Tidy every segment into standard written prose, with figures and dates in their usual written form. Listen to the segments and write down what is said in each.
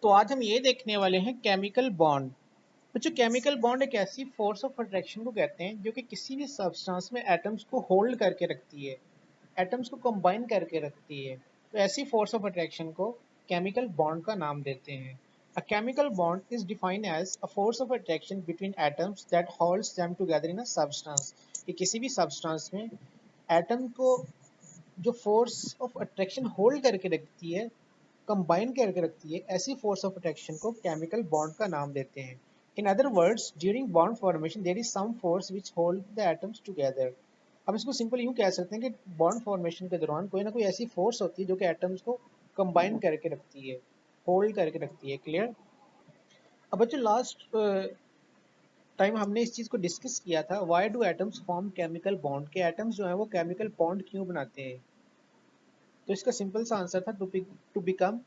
तो आज हम ये देखने वाले हैं केमिकल बॉन्ड। बच्चों, केमिकल बॉन्ड एक ऐसी फोर्स ऑफ अट्रैक्शन को कहते हैं जो कि किसी भी सब्सटेंस में एटम्स को होल्ड करके रखती है, एटम्स को कंबाइन करके रखती है। तो ऐसी फोर्स ऑफ अट्रैक्शन को केमिकल बॉन्ड का नाम देते हैं। A chemical bond is defined as a force of attraction between atoms that holds them together in a substance. कि किसी भी सब्सटेंस में एटम को जो फोर्स ऑफ अट्रैक्शन होल्ड करके रखती है, कंबाइन करके रखती है, ऐसी फोर्स ऑफ अट्रैक्शन को केमिकल बॉन्ड का नाम देते हैं। In other words, during bond formation there is some force which hold the atoms together. अब इसको सिंपल यूं कह सकते हैं कि बॉन्ड फॉर्मेशन के दौरान कोई ना कोई ऐसी फोर्स होती है जो कि एटम्स को कंबाइन करके रखती है, होल्ड करके रखती है। क्लियर? अब बच्चों, लास्ट टाइम हमने इस चीज को डिस्कस किया था, why do atoms form chemical bond, के एटम्स जो है वो केमिकल बॉन्ड क्यों बनाते हैं। तो इसका सिंपल सा आंसर था टू बिकम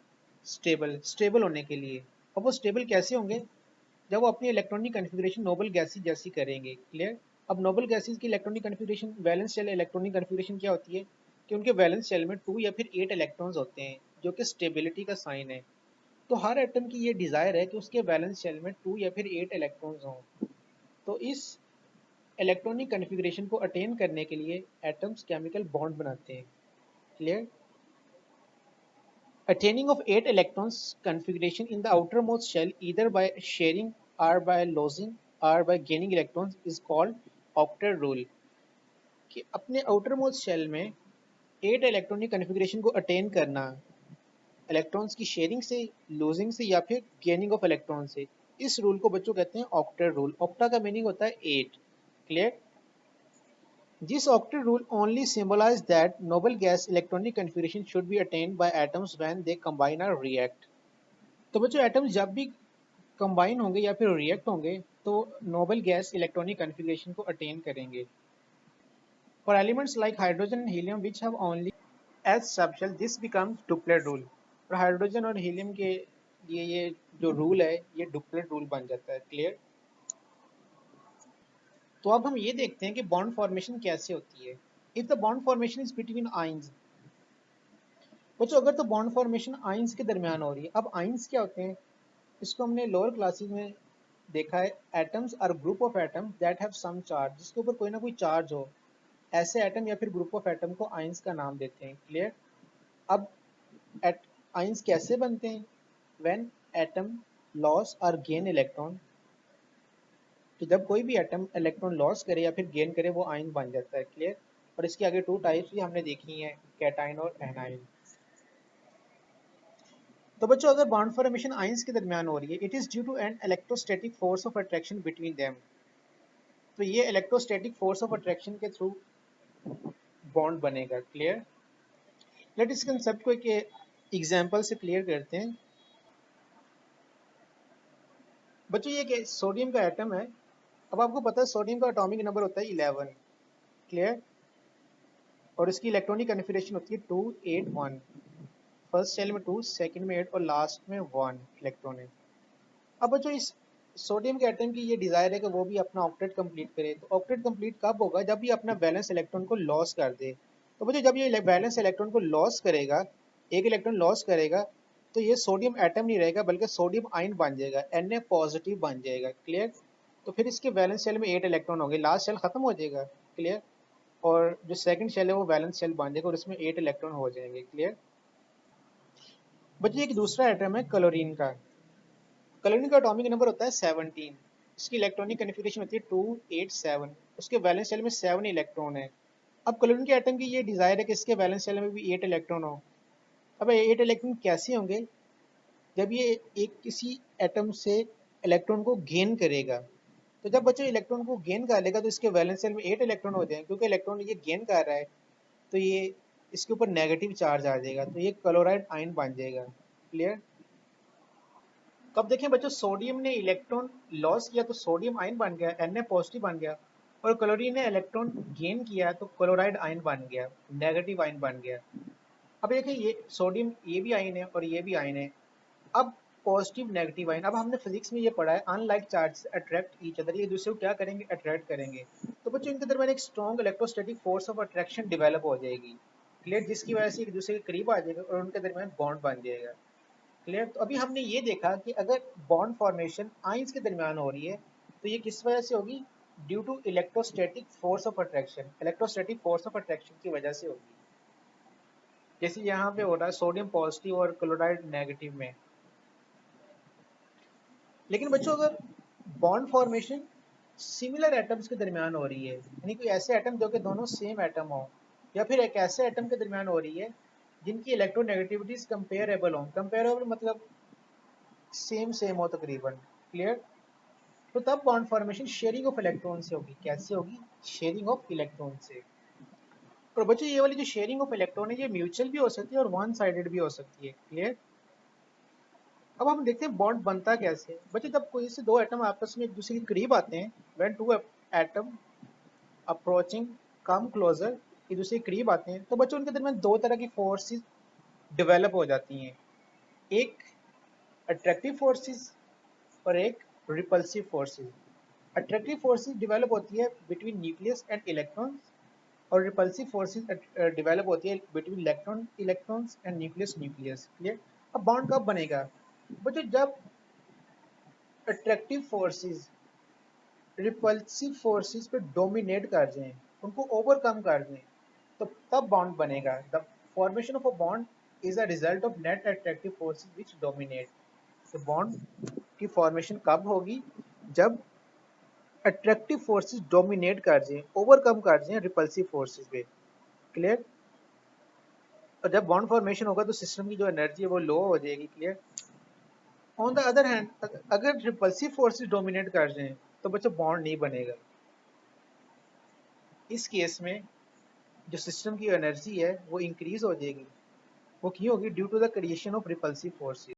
स्टेबल, स्टेबल होने के लिए। अब वो स्टेबल कैसे होंगे? जब वो अपनी इलेक्ट्रॉनिक कन्फिग्रेशन नोबल गैसेस जैसी करेंगे। क्लियर? अब नोबल गैसेस की electronic configuration, valence shell electronic configuration क्या होती है कि उनके वैलेंस शेल में 2 या फिर 8 इलेक्ट्रॉन्स होते हैं, जो कि स्टेबिलिटी का साइन है। तो हर एटम की ये डिजायर है कि उसके वैलेंस शेल में 2 या फिर 8 इलेक्ट्रॉन्स हों। तो इस इलेक्ट्रॉनिक कन्फिग्रेशन को अटेन करने के लिए एटम्स केमिकल बॉन्ड बनाते हैं। Clear? Attaining of 8 electrons configuration in the outermost shell either by sharing or by losing or by gaining electrons is called octet rule। कि अपने outermost shell में 8 electronic configuration को attain करना, electrons की sharing से, losing से या फिर गेनिंग ऑफ इलेक्ट्रॉन से, इस रूल को बच्चों कहते हैं ऑक्टेट रूल। ऑक्टा का मीनिंग होता है 8। Clear? This octet rule only symbolizes that noble gas electronic configuration should be attained by atoms when they combine or react। तो बच्चों, एटम्स जब भी कंबाइन होंगे या फिर रिएक्ट होंगे तो नोबल गैस इलेक्ट्रॉनिक कन्फिग्रेशन को अटेन करेंगे। For elements like hydrogen and helium which have only s subshell this becomes duplet rule. और हाइड्रोजन और हीलियम के लिए ये जो रूल है ये डुप्लेट रूल बन जाता है। क्लियर? तो अब हम ये देखते हैं कि बॉन्ड फॉर्मेशन कैसे होती है। If the bond formation is between ions, बच्चों अगर तो बॉन्ड फॉर्मेशन आइंस के दरमियान हो रही है। अब आइंस क्या होते हैं? इसको हमने लोअर क्लासेस में देखा है। Atoms are group of atom that have some charge, जिसके ऊपर कोई ना कोई चार्ज हो, ऐसे एटम या फिर ग्रुप ऑफ एटम को आइंस का नाम देते हैं। क्लियर? अब एट आइंस कैसे बनते हैं? व्हेन एटम लॉस और गेन इलेक्ट्रॉन। तो जब कोई भी एटम इलेक्ट्रॉन लॉस करे या फिर गेन करे वो आयन बन जाता है। क्लियर? और इसकी आगे 2 टाइप्स भी हमने देखी हैं, कैटाइन और एनाइन। तो बच्चों, अगर बॉन्ड फॉर्मेशन आयंस के दरमियान हो रही है, it is due to an electrostatic force of attraction between them. तो ये इलेक्ट्रोस्टैटिक फोर्स ऑफ अट्रैक्शन के थ्रू बॉन्ड बनेगा। क्लियर? लेट इस कंसेप्ट को एक एग्जांपल से क्लियर करते हैं। बच्चों, ये एक सोडियम का एटम है। अब आपको पता है सोडियम का एटॉमिक नंबर होता है 11। क्लियर? और इसकी इलेक्ट्रॉनिक कन्फिग्रेशन होती है 2 8 1। फर्स्ट शेल में 2, सेकंड में 8 और लास्ट में 1 इलेक्ट्रॉन है। अब बच्चों, इस सोडियम के एटम की ये डिजायर है कि वो भी अपना ऑक्टेट कंप्लीट करे। तो ऑक्टेट कंप्लीट कब होगा? जब ये अपना बैलेंस इलेक्ट्रॉन को लॉस कर दे। तो बच्चों, जब ये बैलेंस इलेक्ट्रॉन को लॉस करेगा, एक इलेक्ट्रॉन लॉस करेगा, तो ये सोडियम एटम नहीं रहेगा बल्कि सोडियम आयन बन जाएगा, Na पॉजिटिव बन जाएगा। क्लियर? तो फिर इसके वैलेंस शेल में 8 इलेक्ट्रॉन होंगे, लास्ट शेल खत्म हो जाएगा। क्लियर? और जो सेकंड शेल है वो वैलेंस शेल बन जाएगा और इसमें 8 इलेक्ट्रॉन हो जाएंगे। क्लियर? बच्चों, एक दूसरा एटम है क्लोरीन का। क्लोरीन का एटॉमिक नंबर होता है 17। इसकी इलेक्ट्रॉनिक कन्फिग्रेशन होती है 2 8 7। उसके वैलेंस शेल में 7 इलेक्ट्रॉन है। अब क्लोरीन के एटम की ये डिजायर है कि इसके वैलेंस शेल में भी 8 इलेक्ट्रॉन हो। अब 8 इलेक्ट्रॉन कैसे होंगे? जब ये एक किसी एटम से इलेक्ट्रॉन को गेन करेगा। तो जब बच्चों इलेक्ट्रॉन को गेन कर लेगा तो इसके वैलेंस शेल में 8 इलेक्ट्रॉन हो जाएंगे, क्योंकि इलेक्ट्रॉन ये गेन कर रहा है तो ये इसके ऊपर नेगेटिव चार्ज आ जाएगा, तो ये क्लोराइड आयन बन जाएगा। क्लियर? तो अब देखें बच्चों, सोडियम ने इलेक्ट्रॉन लॉस किया तो सोडियम आयन बन गया, Na पॉजिटिव बन गया। और क्लोरीन ने इलेक्ट्रॉन गेन किया तो क्लोराइड आयन बन गया, नेगेटिव आयन बन गया। अब देखिए, ये सोडियम ये भी आयन है और ये भी आयन है। अब पॉजिटिव नेगेटिव आयन, अब हमने फिजिक्स में ये पढ़ा है, unlike charges attract each other, ये दूसरे को क्या करेंगे? अट्रैक्ट करेंगे। तो बच्चों, इनके दरमियान एक strong electrostatic force of attraction develop हो जाएगी। क्लियर? जिसकी वजह से एक दूसरे के करीब आ जाएगा और उनके दरमियान बॉन्ड बन जाएगा। क्लियर। तो अभी हमने ये देखा कि अगर बॉन्ड फॉर्मेशन आइंस के दरमियान हो रही है तो ये किस वजह से होगी, due to electrostatic force of attraction, electrostatic force of attraction की वजह से होगी। जैसे यहाँ पे हो रहा है सोडियम पॉजिटिव और क्लोराइड नेगेटिव में। लेकिन बच्चों अगर बॉन्ड फॉर्मेशन सिमिलर एटम्स के दरमियान हो रही है, यानी कोई ऐसे एटम जो कि दोनों सेम एटम हो, या फिर एक ऐसे एटम के दरमियान हो रही है जिनकी इलेक्ट्रोनेगेटिविटीज कंपेरेबल हो, कंपेरेबल मतलब सेम सेम हो तकरीबन, क्लियर। तो तब bond formation sharing of electron से होगी। कैसे होगी, शेयरिंग ऑफ इलेक्ट्रॉन से। और बच्चों ये वाली जो शेयरिंग ऑफ इलेक्ट्रॉन है ये म्यूचुअल भी हो सकती है और वन साइडेड भी हो सकती है, क्लियर। अब हम देखते हैं बॉन्ड बनता कैसे है। बच्चों जब कोई से दो एटम आपस में एक दूसरे के करीब आते हैं, when two atom approaching come closer, एक दूसरे के करीब आते हैं, तो बच्चों उनके दरमियान दो तरह की फोर्सेस डेवलप हो जाती हैं, एक अट्रैक्टिव फोर्सेस और एक repulsive forces. Attractive forces develop होती है बिटवीन न्यूक्लियस एंड इलेक्ट्रॉन्स, और रिपल्सिव फोर्सेस डेवलप होती है between electrons and nucleus nucleus, clear. अब बॉन्ड कब बनेगा बच्चों, जब अट्रैक्टिव फोर्सेस रिपल्सिव फोर्सेस पे डोमिनेट कर जाएं, उनको ओवरकम कर दें, तो तब बॉन्ड बनेगा। The formation of a bond is a result of net attractive forces which dominate. तो बॉन्ड की फॉर्मेशन कब होगी, जब अट्रैक्टिव फोर्सेस डोमिनेट कर जाएं, ओवरकम कर जाएं रिपल्सिव फोर्सेस पे, क्लियर। और जब बॉन्ड फॉर्मेशन होगा तो सिस्टम की जो एनर्जी है वो लो हो जाएगी, clear. On the other hand अगर रिपल्सिव फोर्सेस डोमिनेट कर जाएं तो बच्चों बॉन्ड नहीं बनेगा। इस केस में जो सिस्टम की एनर्जी है वो इंक्रीज हो जाएगी। वो क्यों होगी, due to the creation of repulsive forces.